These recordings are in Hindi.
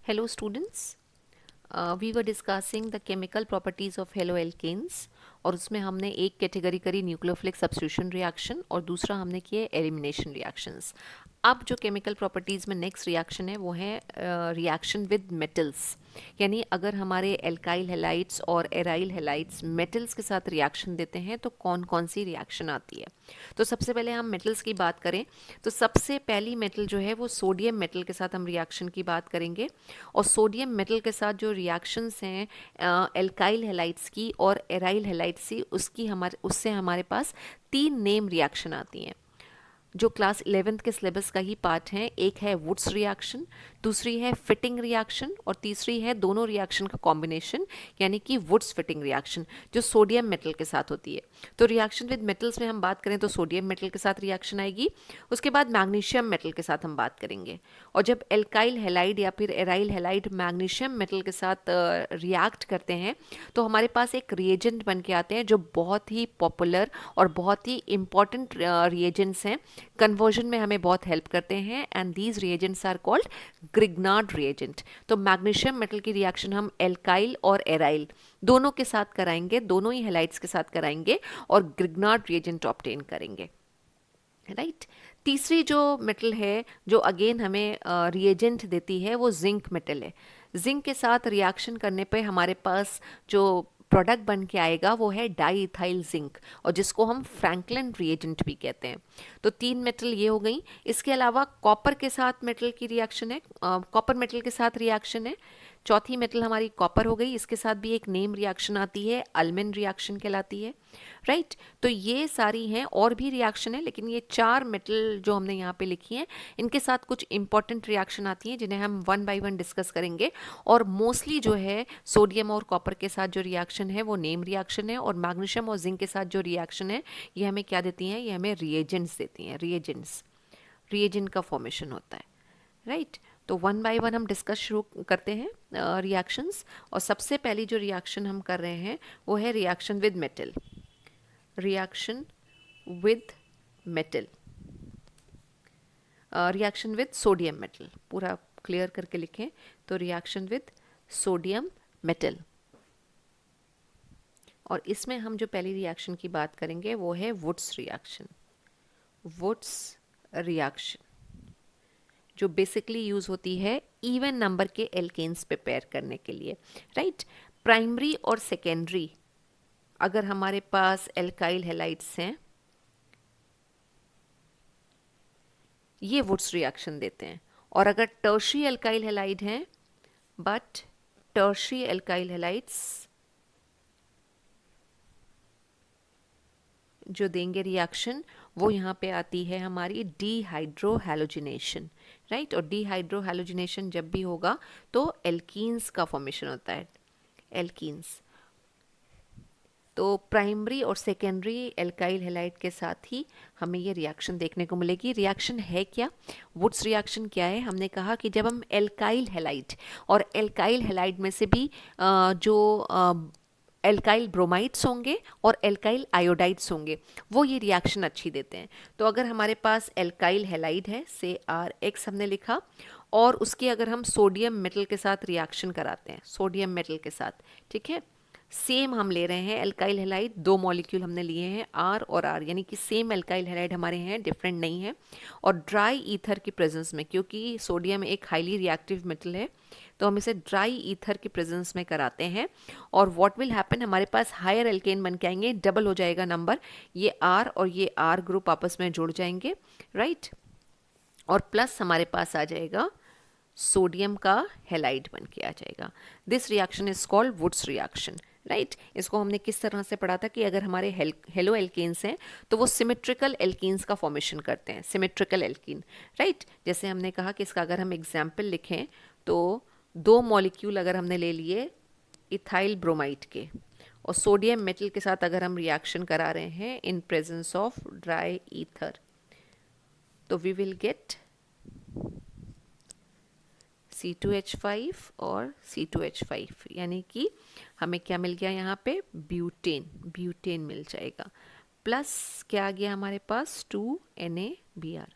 Hello students, we were discussing the chemical properties of haloalkanes और उसमें हमने एक कैटेगरी करी न्यूक्लियोफिलिक सब्स्टिट्यूशन रिएक्शन और दूसरा हमने किए एलिमिनेशन रिएक्शंस। अब जो केमिकल प्रॉपर्टीज़ में नेक्स्ट रिएक्शन है वो है रिएक्शन विद मेटल्स, यानी अगर हमारे एल्काइल हैलाइड्स और एराइल हैलाइड्स मेटल्स के साथ रिएक्शन देते हैं तो कौन कौन सी रिएक्शन आती है। तो सबसे पहले हम मेटल्स की बात करें तो सबसे पहली मेटल जो है वो सोडियम मेटल के साथ हम रिएक्शन की बात करेंगे। और सोडियम मेटल के साथ जो रिएक्शंस हैं एल्काइल हैलाइड्स की और एराइल हैलाइड्स की, उससे हमारे पास 3 नेम रिएक्शन आती हैं जो क्लास 11th के सिलेबस का ही पार्ट है। एक है वुड्स रिएक्शन, दूसरी है फिटिंग रिएक्शन और तीसरी है दोनों रिएक्शन का कॉम्बिनेशन यानी कि वुड्स फिटिंग रिएक्शन जो सोडियम मेटल के साथ होती है। तो रिएक्शन विद मेटल्स में हम बात करें तो सोडियम मेटल के साथ रिएक्शन आएगी, उसके बाद मैग्नीशियम मेटल के साथ हम बात करेंगे। और जब एल्काइल हैलाइड या फिर एराइल हैलाइड मैग्नीशियम मेटल के साथ रिएक्ट करते हैं तो हमारे पास एक रिएजेंट बन के आते हैं जो बहुत ही पॉपुलर और बहुत ही इंपॉर्टेंट रिएजेंट्स हैं, कन्वर्जन में हमें बहुत हेल्प करते हैं and these reagents are called Grignard reagent. तो मैग्नीशियम मेटल की रिएक्शन हम एल्काइल और एराइल दोनों के साथ कराएंगे, दोनों ही हैलाइड्स के साथ कराएंगे और ग्रिग्नार्ड रिएजेंट ऑब्टेन करेंगे, राइट। तीसरी जो मेटल है जो अगेन हमें रिएजेंट देती है वो जिंक मेटल है। जिंक के साथ रिएक्शन करने पे हमारे पास जो प्रोडक्ट बन के आएगा वो है डाई इथाइल जिंक और जिसको हम फ्रैंकलिन रिएजेंट भी कहते हैं। तो 3 मेटल ये हो गई। इसके अलावा कॉपर के साथ मेटल की रिएक्शन है, कॉपर मेटल के साथ रिएक्शन है। चौथी मेटल हमारी कॉपर हो गई, इसके साथ भी एक नेम रिएक्शन आती है, अल्मिन रिएक्शन कहलाती है, राइट। तो ये सारी हैं, और भी रिएक्शन है लेकिन ये 4 मेटल जो हमने यहाँ पे लिखी हैं इनके साथ कुछ इंपॉर्टेंट रिएक्शन आती हैं जिन्हें हम वन बाय वन डिस्कस करेंगे। और मोस्टली जो है सोडियम और कॉपर के साथ जो रिएक्शन है वो नेम रिएक्शन है और मैग्नीशियम और जिंक के साथ जो रिएक्शन है ये हमें क्या देती हैं, ये हमें रिएजेंट्स देती हैं। रिएजेंट का फॉर्मेशन होता है, राइट। तो वन बाय वन हम डिस्कस शुरू करते हैं रिएक्शंस। और सबसे पहली जो रिएक्शन हम कर रहे हैं वो है reaction with metal. Reaction with metal, reaction with sodium metal, पूरा क्लियर करके लिखें। तो रिएक्शन विद सोडियम मेटल, और इसमें हम जो पहली रिएक्शन की बात करेंगे वो है वुड्स रिएक्शन। वुड्स रिएक्शन जो बेसिकली यूज होती है इवन नंबर के एल्केन्स प्रिपेयर करने के लिए, राइट। प्राइमरी और सेकेंडरी अगर हमारे पास एल्काइल हैलाइड्स हैं ये वुड्स रिएक्शन देते हैं, और अगर टर्शियरी एल्काइल हैलाइड हैं बट टर्शियरी एल्काइल हैलाइड्स जो देंगे रिएक्शन वो यहाँ पे आती है हमारी डीहाइड्रोहैलोजिनेशन, राइट। और डीहाइड्रोहैलोजिनेशन जब भी होगा तो एल्कीन्स का फॉर्मेशन होता है, एल्कीन्स। तो प्राइमरी और सेकेंडरी एल्काइल हैलाइड के साथ ही हमें ये रिएक्शन देखने को मिलेगी। रिएक्शन है क्या, वुड्स रिएक्शन क्या है? हमने कहा कि जब हम एल्काइल हैलाइड और एल्काइल हैलाइड में से भी जो एल्काइल ब्रोमाइड्स होंगे और एल्काइल आयोडाइड्स होंगे वो ये रिएक्शन अच्छी देते हैं। तो अगर हमारे पास एल्काइल हैलाइड है से RX हमने लिखा, और उसके अगर हम सोडियम मेटल के साथ रिएक्शन कराते हैं, सोडियम मेटल के साथ, ठीक है, सेम हम ले रहे हैं एल्काइल हैलाइड, 2 मॉलिक्यूल हमने लिए हैं R और R, यानी कि सेम एल्काइल हैलाइड हमारे हैं, डिफरेंट नहीं है। और ड्राई ईथर की प्रेजेंस में, क्योंकि सोडियम एक हाईली रिएक्टिव मेटल है तो हम इसे ड्राई ईथर की प्रेजेंस में कराते हैं, और व्हाट विल हैपन, हमारे पास हायर एल्केन बन के आएंगे, डबल हो जाएगा नंबर, ये R और ये R ग्रुप आपस में जुड़ जाएंगे, राइट। और प्लस हमारे पास आ जाएगा सोडियम का हैलाइड बन के आ जाएगा। This reaction is called Wurtz reaction, right. इसको हमने किस तरह से पढ़ा था कि अगर हमारे हेलो एल्केन्स हैं तो वो सिमेट्रिकल एल्कीन्स का फॉर्मेशन करते हैं, सिमेट्रिकल एल्कीन, राइट। जैसे हमने कहा कि इसका अगर हम एग्जाम्पल लिखें तो 2 मॉलिक्यूल अगर हमने ले लिए इथाइल ब्रोमाइड के और सोडियम मेटल के साथ अगर हम रिएक्शन करा रहे हैं in presence of dry ether तो वी विल गेट C2H5 और C2H5, यानी कि हमें क्या मिल गया यहाँ पे, ब्यूटेन मिल जाएगा। प्लस क्या आ गया हमारे पास, 2NaBr,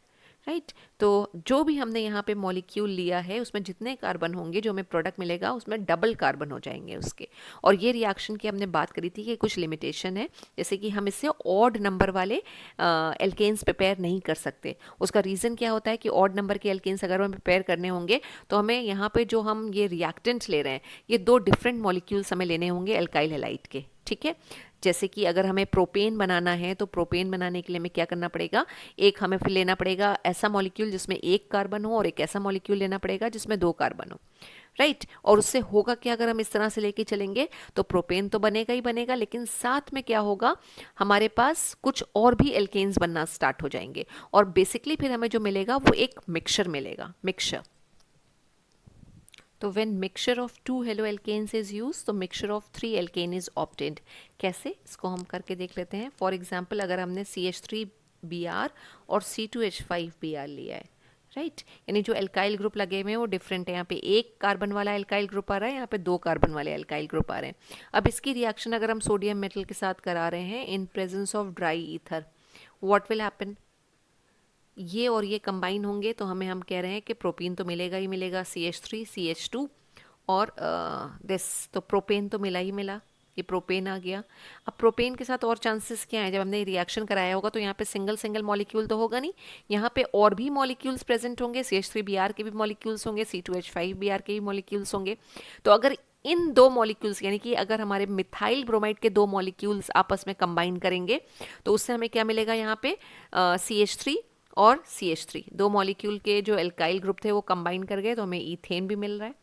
राइट। तो जो भी हमने यहाँ पे मॉलिक्यूल लिया है उसमें जितने कार्बन होंगे, जो हमें प्रोडक्ट मिलेगा उसमें डबल कार्बन हो जाएंगे उसके। और ये रिएक्शन की हमने बात करी थी कि कुछ लिमिटेशन है, जैसे कि हम इससे ऑड नंबर वाले एल्केन्स प्रिपेयर नहीं कर सकते। उसका रीज़न क्या होता है कि ऑड नंबर के एल्केन्स अगर हमें प्रिपेयर करने होंगे तो हमें यहाँ पे जो हम ये रिएक्टेंट ले रहे हैं, ये दो डिफरेंट मॉलिक्यूल्स हमें लेने होंगे एल्काइल हैलाइड के, ठीक है। जैसे कि अगर हमें प्रोपेन बनाना है तो प्रोपेन बनाने के लिए हमें क्या करना पड़ेगा, एक हमें फिर लेना पड़ेगा ऐसा मॉलिक्यूल जिसमें एक कार्बन हो, और एक ऐसा मॉलिक्यूल लेना पड़ेगा जिसमें दो कार्बन हो, राइट। और उससे होगा क्या, अगर हम इस तरह से लेके चलेंगे तो प्रोपेन तो बनेगा ही बनेगा, लेकिन साथ में क्या होगा, हमारे पास कुछ और भी एल्केन्स बनना स्टार्ट हो जाएंगे, और बेसिकली फिर हमें जो मिलेगा वो एक मिक्सचर मिलेगा, मिक्सचर। तो when mixture of two haloalkanes is use, तो mixture of three alkane is obtained. कैसे, इसको हम करके देख लेते हैं। फॉर एग्जाम्पल, अगर हमने CH3Br और C2H5Br लिया है, राइट, यानी जो एल्काइल ग्रुप लगे हुए हैं वो डिफरेंट है। यहाँ पे एक कार्बन वाला एल्काइल ग्रुप आ रहा है, यहाँ पे दो कार्बन वाले एल्काइल ग्रुप आ रहे हैं। अब इसकी रिएक्शन अगर हम सोडियम मेटल के साथ करा रहे हैं in presence of dry ether, what will happen, ये और ये कंबाइन होंगे तो हम कह रहे हैं कि प्रोपीन तो मिलेगा ही मिलेगा, CH3 CH2 और दिस, तो प्रोपेन तो मिला ही मिला, ये प्रोपेन आ गया। अब प्रोपेन के साथ और चांसेस क्या है, जब हमने रिएक्शन कराया होगा तो यहाँ पे सिंगल सिंगल मॉलिक्यूल तो होगा नहीं, यहाँ पे और भी मॉलिक्यूल्स प्रेजेंट होंगे, CH3Br के भी मॉलिक्यूल्स होंगे, C2H5Br के भी मॉलिक्यूल्स होंगे। तो अगर इन दो मॉलिक्यूल्स, यानी कि अगर हमारे मिथाइल ब्रोमाइड के दो मॉलिक्यूल्स आपस में कंबाइन करेंगे तो उससे हमें क्या मिलेगा, यहाँ पे CH3 और CH3 दो मॉलिक्यूल के जो एल्काइल ग्रुप थे वो कंबाइन कर गए तो हमें ईथेन भी मिल रहा है।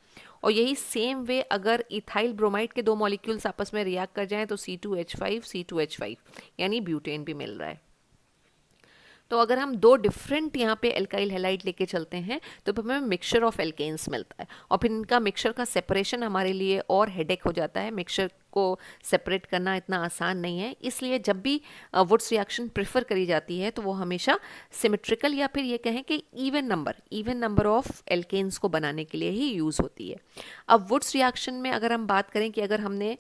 और यही सेम वे अगर इथाइल ब्रोमाइड के दो मॉलिक्यूल्स आपस में रिएक्ट कर जाएं तो C2H5 C2H5 यानी ब्यूटेन भी मिल रहा है। तो अगर हम दो डिफरेंट यहाँ पे एल्काइल हैलाइड लेके चलते हैं तो हमें मिक्सचर ऑफ एल्केन्स मिलता है, और फिर इनका मिक्सचर का सेपरेशन हमारे लिए और हेडेक हो जाता है। मिक्सचर को सेपरेट करना इतना आसान नहीं है, इसलिए जब भी वुड्स रिएक्शन प्रेफर करी जाती है तो वो हमेशा सिमेट्रिकल या फिर ये कहें कि इवन नंबर ऑफ एल्केन्स को बनाने के लिए ही यूज़ होती है। अब वुड्स रिएक्शन में अगर हम बात करें कि अगर हमने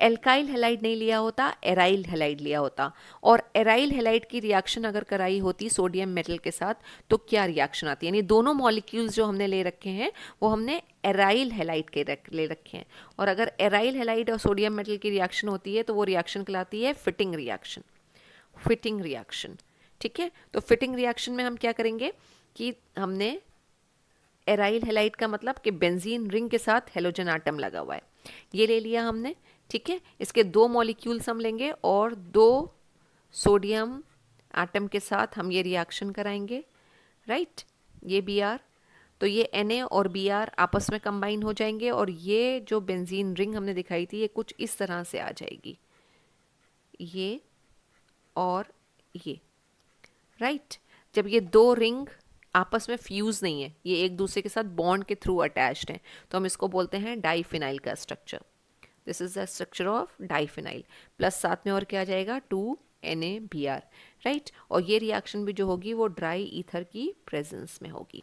एल्काइल हैलाइड नहीं लिया होता, एराइल हैलाइड लिया होता, और एराइल हैलाइड की रिएक्शन अगर कराई होती सोडियम मेटल के साथ तो क्या रिएक्शन आती है, यानी दोनों मॉलिक्यूल्स जो हमने ले रखे हैं वो हमने एराइल हैलाइड के ले रखे हैं, और अगर एराइल हैलाइड और सोडियम मेटल की रिएक्शन होती है तो वो रिएक्शन कहलाती है फिटिंग रिएक्शन, फिटिंग रिएक्शन, ठीक है। तो फिटिंग रिएक्शन में हम क्या करेंगे कि हमने एराइल हैलाइड का मतलब कि बेंजीन रिंग के साथ हेलोजन आटम लगा हुआ है, ये ले लिया हमने, ठीक है। इसके दो मॉलिक्यूल्स हम लेंगे और दो सोडियम एटम के साथ हम ये रिएक्शन कराएंगे, राइट, ये Br, तो ये Na और Br आपस में कंबाइन हो जाएंगे और ये जो बेंजीन रिंग हमने दिखाई थी ये कुछ इस तरह से आ जाएगी, ये और ये, राइट। जब ये दो रिंग आपस में फ्यूज नहीं है, ये एक दूसरे के साथ बॉन्ड के थ्रू अटैच्ड हैं, तो हम इसको बोलते हैं डाइफिनाइल का structure. This is the structure of diphenyl, plus साथ में और क्या आ जाएगा 2NaBr, राइट। और ये रिएक्शन भी जो होगी वो ड्राई ईथर की प्रेजेंस में होगी।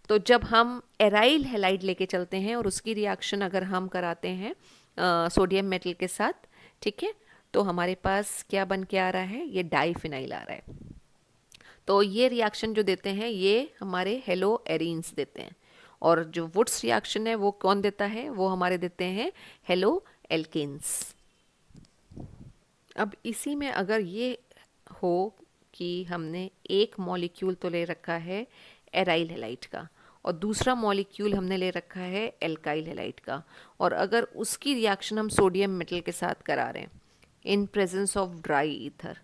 तो जब हम एराइल हैलाइड लेके चलते हैं और उसकी रिएक्शन अगर हम कराते हैं सोडियम मेटल के साथ, ठीक है, तो हमारे पास क्या बन के आ रहा है, ये डाइफिनाइल आ रहा है। तो ये रिएक्शन जो देते हैं ये हमारे हेलो एरीन्स देते हैं, और जो वुड्स रिएक्शन है वो कौन देता है, वो हमारे देते हैं हेलो एल्केन्स। अब इसी में अगर ये हो कि हमने एक मॉलिक्यूल तो ले रखा है एराइल हैलाइड का और दूसरा मॉलिक्यूल हमने ले रखा है एल्काइल हैलाइड का, और अगर उसकी रिएक्शन हम सोडियम मेटल के साथ करा रहे हैं in presence of dry ether,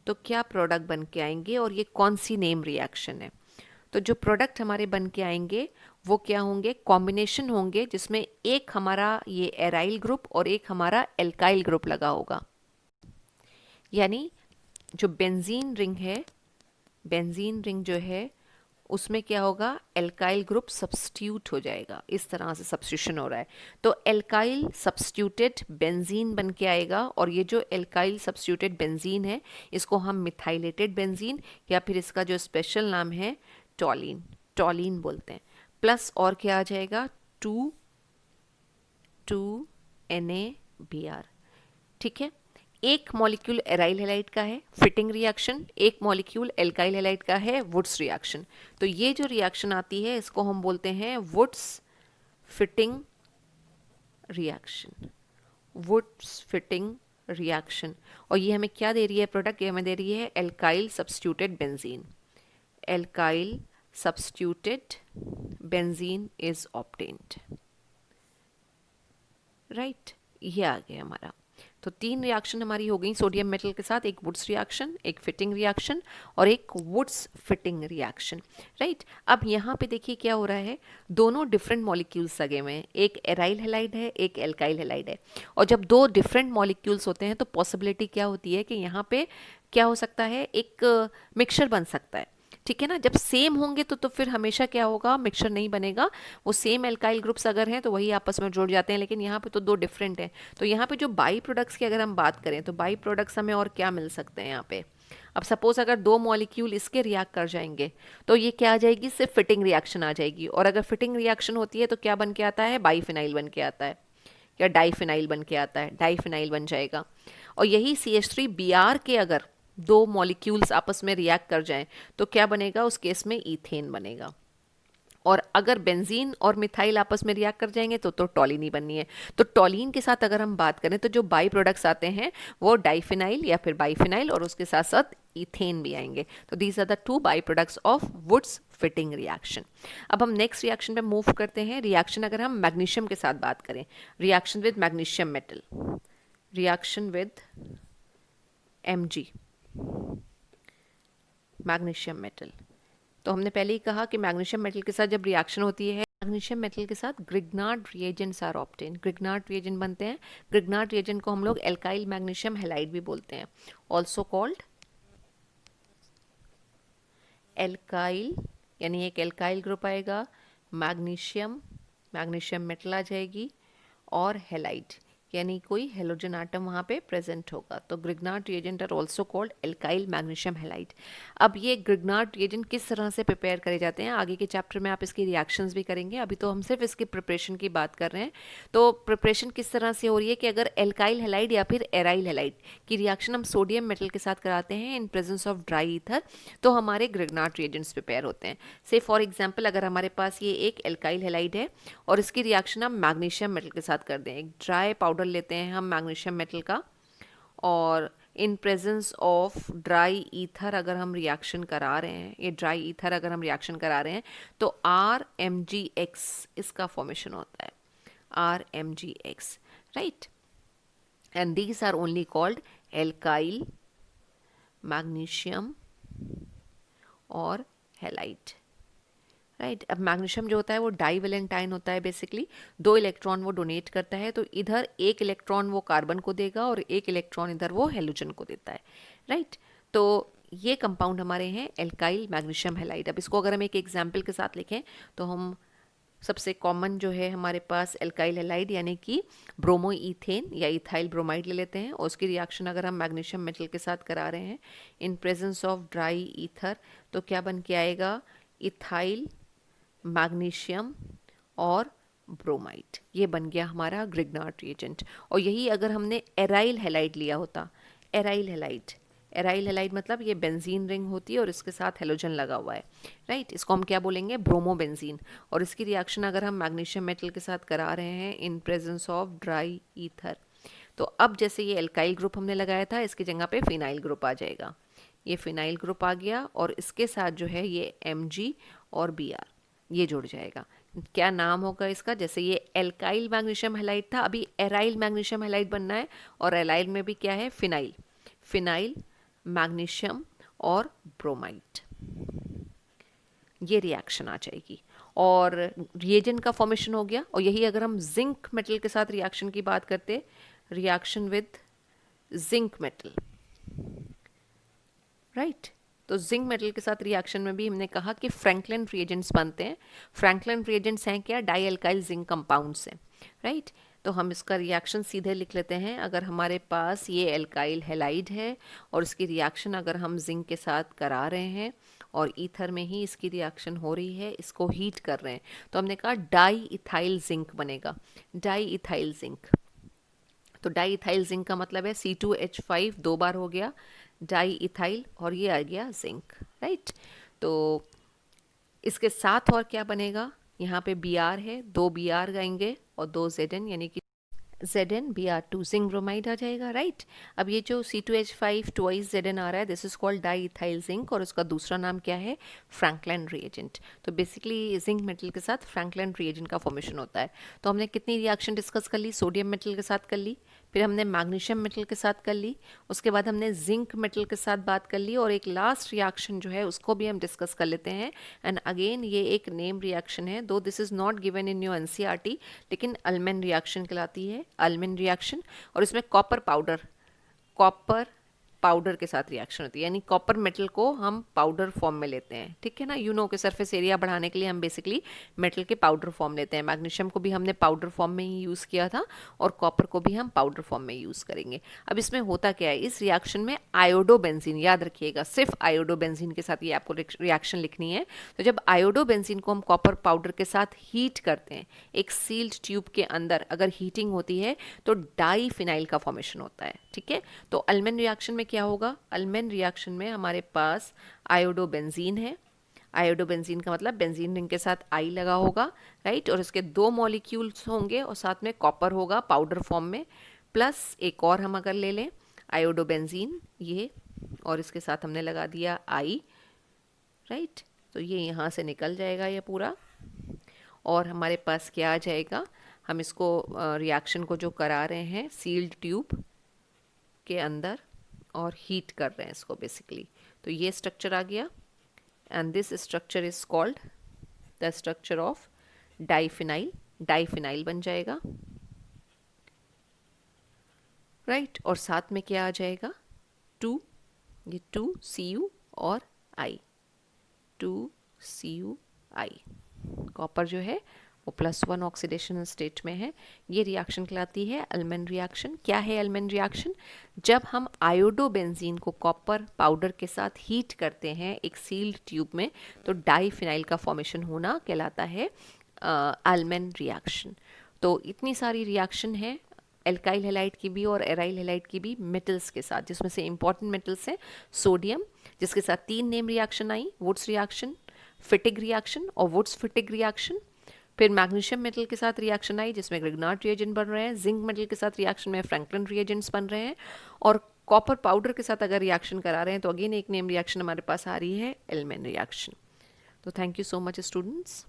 तो क्या प्रोडक्ट बन के आएंगे और ये कौन सी नेम रिएक्शन है। तो जो प्रोडक्ट हमारे बन के आएंगे वो क्या होंगे, कॉम्बिनेशन होंगे जिसमें एक हमारा ये एराइल ग्रुप और एक हमारा एल्काइल ग्रुप लगा होगा, यानी जो बेंजीन रिंग है, बेंजीन रिंग जो है उसमें क्या होगा, एल्काइल ग्रुप सब्स्टिट्यूट हो जाएगा, इस तरह से सब्स्टिट्यूशन हो रहा है, तो एल्काइल सब्स्टिट्यूटेड बेंजीन बन के आएगा, और ये जो एल्काइल सब्स्टिट्यूटेड बेंजीन है इसको हम मिथाइलेटेड बेंजीन या फिर इसका जो स्पेशल नाम है टॉलिन, टॉलिन बोलते हैं, प्लस और क्या आ जाएगा 2NaBr, ठीक है। एक मॉलिक्यूल एराइल हैलाइड का है फिटिंग रिएक्शन, एक मॉलिक्यूल एल्काइल हैलाइड का है वुड्स रिएक्शन। तो ये जो रिएक्शन आती है इसको हम बोलते हैं Wurtz Fittig reaction, Wurtz Fittig reaction. और ये हमें क्या दे रही है प्रोडक्ट, ये हमें दे रही है alkyl substituted benzene, alkyl substituted benzene is obtained, right. ये आ गया हमारा। तो 3 रिएक्शन हमारी हो गई सोडियम मेटल के साथ, एक वुड्स रिएक्शन, एक फिटिंग रिएक्शन और एक वुड्स फिटिंग रिएक्शन, राइट। अब यहाँ पे देखिए क्या हो रहा है, दोनों डिफरेंट मॉलिक्यूल्स लगे हुए हैं, एक एराइल हैलाइड है एक एल्काइल हैलाइड है। और जब 2 डिफरेंट मॉलिक्यूल्स होते हैं तो पॉसिबिलिटी क्या होती है कि यहाँ पे क्या हो सकता है, एक मिक्सचर बन सकता है, ठीक है ना। जब सेम होंगे तो फिर हमेशा क्या होगा, मिक्सचर नहीं बनेगा। वो सेम एल्काइल ग्रुप्स अगर हैं तो वही आपस में जुड़ जाते हैं, लेकिन यहाँ पे तो 2 डिफरेंट हैं। तो यहाँ पे जो बाई प्रोडक्ट्स की अगर हम बात करें तो बाई प्रोडक्ट्स हमें और क्या मिल सकते हैं यहाँ पे। अब सपोज अगर 2 मॉलिक्यूल इसके रिएक्ट कर जाएंगे तो ये क्या आ जाएगी, सिर्फ फिटिंग रिएक्शन आ जाएगी। और अगर फिटिंग रिएक्शन होती है तो क्या बन के आता है, बाईफिनाइल बन के आता है या डाईफिनाइल बन के आता है, डाईफिनाइल बन जाएगा। और यही CH3Br के अगर 2 मॉलिक्यूल्स आपस में रिएक्ट कर जाएं तो क्या बनेगा, उस केस में ईथेन बनेगा। और अगर बेंजीन और मिथाइल आपस में रिएक्ट कर जाएंगे तो टॉलिन ही बननी है। तो टॉलिन के साथ अगर हम बात करें तो जो बाई प्रोडक्ट्स आते हैं वो डाईफिनाइल या फिर बाईफिनाइल और उसके साथ साथ ईथेन भी आएंगे। तो these are the 2 by products of Wurtz Fittig reaction. अब हम नेक्स्ट रिएक्शन पे मूव करते हैं। रिएक्शन अगर हम मैग्नीशियम के साथ बात करें, reaction with magnesium metal, reaction with Mg, magnesium metal. तो हमने पहले ही कहा कि मैग्नीशियम मेटल के साथ जब रिएक्शन होती है, मैग्नीशियम मेटल के साथ Grignard reagents are obtain, Grignard reagent बनते हैं। ग्रिग्नार्ड रिएजेंट को हम लोग एल्काइल मैग्नीशियम हैलाइड भी बोलते हैं, ऑल्सो कॉल्ड एल्काइल, यानी एक एल्काइल ग्रुप आएगा, मैग्नीशियम, मैग्नीशियम मेटल आ जाएगी और हैलाइड, यानी कोई हेलोजन आटम वहाँ पे प्रेजेंट होगा। तो Grignard reagent are also called alkyl magnesium halide. अब ये ग्रिग्नार्ड रिएजेंट किस तरह से प्रिपेयर करे जाते हैं, आगे के चैप्टर में आप इसकी रिएक्शंस भी करेंगे, अभी तो हम सिर्फ इसकी प्रिपरेशन की बात कर रहे हैं। तो प्रिपरेशन किस तरह से हो रही है कि अगर एल्काइल हैलाइड या फिर एराइल हैलाइड की रिएक्शन हम सोडियम मेटल के साथ कराते हैं in presence of dry ether तो हमारे ग्रिग्नार्ड रिएजेंट्स प्रिपेयर होते हैं। से फॉर एग्जाम्पल अगर हमारे पास ये एक एल्काइल हैलाइड है और इसकी रिएक्शन हम मैग्नीशियम मेटल के साथ कर दें, एक ड्राई पाउडर लेते हैं हम मैग्नीशियम मेटल का, और in presence of dry ether अगर हम रिएक्शन करा रहे हैं, ये ड्राई ईथर अगर हम रिएक्शन करा रहे हैं तो RMgX इसका फॉर्मेशन होता है, RMgX, right. And these are only called alkyl magnesium और हैलाइड, राइट। अब मैग्नीशियम जो होता है वो डाईवेलेंट आयन होता है, बेसिकली 2 इलेक्ट्रॉन वो डोनेट करता है, तो इधर 1 इलेक्ट्रॉन वो कार्बन को देगा और 1 इलेक्ट्रॉन इधर वो हेलोजन को देता है, राइट। तो ये कंपाउंड हमारे हैं एल्काइल मैग्नीशियम हैलाइड। अब इसको अगर हम एक एग्जाम्पल के साथ लिखें तो हम सबसे कॉमन जो है हमारे पास एल्काइल हैलाइड यानी कि ब्रोमो ईथेन या इथाइल ब्रोमाइड ले लेते हैं, और उसकी रिएक्शन अगर हम मैग्नीशियम मेटल के साथ करा रहे हैं in presence of dry ether तो क्या बन के आएगा, इथाइल मैग्नीशियम और ब्रोमाइड, ये बन गया हमारा ग्रिग्नार्ड रिएजेंट। और यही अगर हमने एराइल हैलाइड लिया होता, एराइल हैलाइड, एराइल हैलाइड मतलब ये बेंजीन रिंग होती है और इसके साथ हेलोजन लगा हुआ है, राइट। इसको हम क्या बोलेंगे, ब्रोमोबेंजीन। और इसकी रिएक्शन अगर हम मैग्नीशियम मेटल के साथ करा रहे हैं in presence of dry ether तो अब जैसे ये एल्काइल ग्रुप हमने लगाया था इसकी जगह पे फिनाइल ग्रुप आ जाएगा, ये फिनाइल ग्रुप आ गया और इसके साथ जो है ये Mg और Br ये जुड़ जाएगा। क्या नाम होगा इसका, जैसे ये एल्काइल मैग्नीशियम हैलाइड था, अभी एराइल मैग्नीशियम हैलाइड बनना है, और एराइल में भी क्या है, फिनाइल, फिनाइल मैग्नीशियम और ब्रोमाइड, ये रिएक्शन आ जाएगी और रिएजेंट का फॉर्मेशन हो गया। और यही अगर हम जिंक मेटल के साथ रिएक्शन की बात करते, reaction with zinc metal, right. तो जिंक मेटल के साथ रिएक्शन में भी हमने कहा कि फ्रैंकलिन रिएजेंट्स बनते हैं। फ्रैंकलिन रिएजेंट्स हैं क्या, डाई एल्काइल जिंक कंपाउंड्स हैं, राइट। तो हम इसका रिएक्शन सीधे लिख लेते हैं। अगर हमारे पास ये एल्काइल हैलाइड है और इसकी रिएक्शन अगर हम जिंक के साथ करा रहे हैं और ईथर में ही इसकी रिएक्शन हो रही है, इसको हीट कर रहे हैं, तो हमने कहा डाई इथाइल जिंक बनेगा, डाई इथाइल जिंक। तो डाई इथाइल जिंक का मतलब है C2H5 दो बार हो गया डाई इथाइल और ये आ गया जिंक, राइट। तो इसके साथ और क्या बनेगा, यहाँ पे Br है, दो Br आएंगे और दो Zn यानी कि ZnBr2 जिंक ब्रोमाइड आ जाएगा, राइट। अब ये जो C2H5 ट्वाइस Zn आ रहा है, this is called di ethyl zinc और उसका दूसरा नाम क्या है, फ्रैंकलिन रिएजेंट। तो बेसिकली जिंक मेटल के साथ फ्रैंकलिन रिएजेंट का फॉर्मेशन होता है। तो हमने कितनी रिएक्शन डिस्कस कर ली, सोडियम मेटल के साथ कर ली, फिर हमने मैग्नीशियम मेटल के साथ कर ली, उसके बाद हमने जिंक मेटल के साथ बात कर ली और एक लास्ट रिएक्शन जो है उसको भी हम डिस्कस कर लेते हैं। एंड अगेन ये एक नेम रिएक्शन है, दो this is not given in your NCERT, लेकिन अल्मेन रिएक्शन कहलाती है, अल्मेन रिएक्शन। और इसमें कॉपर पाउडर के साथ रिएक्शन होती है, यानी कॉपर मेटल को हम पाउडर फॉर्म में लेते हैं, ठीक है ना। यू नो के सरफेस एरिया बढ़ाने के लिए हम बेसिकली मेटल के पाउडर फॉर्म लेते हैं। मैग्नीशियम को भी हमने पाउडर फॉर्म में ही यूज़ किया था और कॉपर को भी हम पाउडर फॉर्म में यूज़ करेंगे। अब इसमें होता क्या है, इस रिएक्शन में आयोडोबेंजीन, याद रखिएगा सिर्फ आयोडोबेंजीन के साथ ये आपको रिएक्शन लिखनी है। तो जब आयोडोबेंजीन को हम कॉपर पाउडर के साथ हीट करते हैं एक सील्ड ट्यूब के अंदर, अगर हीटिंग होती है तो डाई फिनाइल का फॉर्मेशन होता है, ठीक है। तो अल्मेन रिएक्शन में क्या होगा, अल्मेन रिएक्शन में हमारे पास आयोडोबेंजीन है, आयोडोबेंजीन का मतलब बेंजीन रिंग के साथ आई लगा होगा, राइट। और इसके दो मॉलिक्यूल्स होंगे और साथ में कॉपर होगा पाउडर फॉर्म में, प्लस एक और हम अगर ले लें आयोडोबेंजीन ये, और इसके साथ हमने लगा दिया आई, राइट। तो ये यहाँ से निकल जाएगा ये पूरा और हमारे पास क्या आ जाएगा, हम इसको रिएक्शन को जो करा रहे हैं सील्ड ट्यूब के अंदर और हीट कर रहे हैं इसको बेसिकली, तो ये स्ट्रक्चर आ गया। And this structure is called the structure of diphenyl, diphenyl बन जाएगा, राइट। और साथ में क्या आ जाएगा, टू, ये 2Cu और I, 2Cu+I, कॉपर जो है वो +1 ऑक्सीडेशन स्टेट में है। ये रिएक्शन कहलाती है अल्मेन रिएक्शन। क्या है अल्मेन रिएक्शन, जब हम आयोडोबेंजीन को कॉपर पाउडर के साथ हीट करते हैं एक सील्ड ट्यूब में, तो डाइफिनाइल का फॉर्मेशन होना कहलाता है अल्मेन रिएक्शन। तो इतनी सारी रिएक्शन है एल्काइल हैलाइड की भी और एराइल हैलाइड की भी मेटल्स के साथ, जिसमें से इंपॉर्टेंट मेटल्स हैं सोडियम, जिसके साथ 3 नेम रिएक्शन आई, वुड्स रिएक्शन, फिटिग रिएक्शन और वुड्स फिटिग रिएक्शन। फिर मैग्नीशियम मेटल के साथ रिएक्शन आई जिसमें ग्रिग्नार्ड रिएजेंट बन रहे हैं, जिंक मेटल के साथ रिएक्शन में फ्रैंकलिन रिएजेंट्स बन रहे हैं, और कॉपर पाउडर के साथ अगर रिएक्शन करा रहे हैं तो अगेन एक नेम रिएक्शन हमारे पास आ रही है, एल्मेन रिएक्शन। तो thank you so much students.